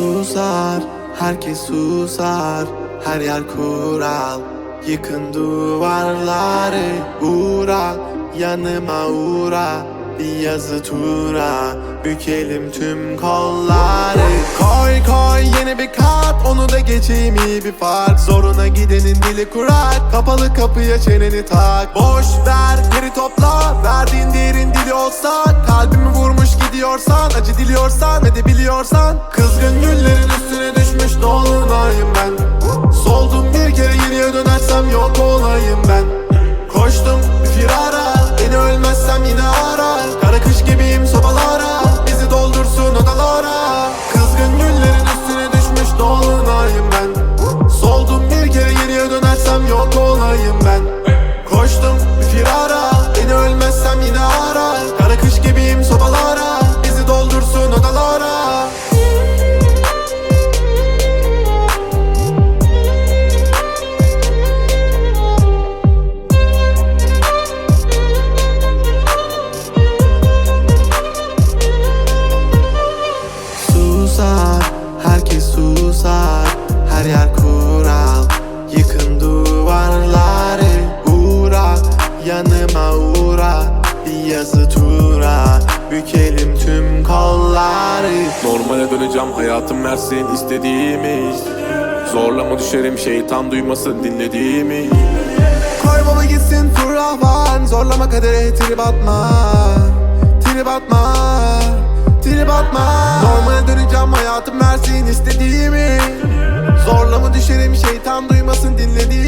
susar, herkes susar. Her yer kural, yıkın duvarları. Uğra, yanıma uğra, bir yazı tura. Bükelim tüm kolları. Koy koy yeni bir kat, onu da geçeyim iyi bir fark. Zoruna gidenin dili kurak, kapalı kapıya çeneni tak. Boş ver geri topla, verdiğin değerin dili olsa. Kalbimi vurmuş gidiyorsan, acı diliyorsan ve de biliyorsan. Kızgın güllerin üstüne düşmüş dolunayım ben. Soldum bir kere, geriye dönersem yok olayım ben. Koştum bir firara, beni ölmezsem yine ara. Kara kış gibiyim sobalara, bizi doldursun odalara. Kızgın güllerin üstüne düşmüş dolunayım ben. Soldum bir kere, geriye dönersem yok olayım ben. Koştum bir firara, beni ölmezsem yine ara. Kara kış gibiyim sobalara, bizi doldursun odalara. Herkes susar, her yer kural. Yıkın duvarları. Uğra, yanıma uğra, bir yazı tura. Bükelim tüm kolları. Normale döneceğim, hayatım versin istediğimi. Zorlama düşerim, şeytan duymasın dinlediğimi. Koy baba gitsin furravan, zorlama kadere trip atma. Trip atma, trip atma. Normale döneceğim, hayatım versin istediğimi. Zorlama düşerim, şeytan duymasın dinlediğimi.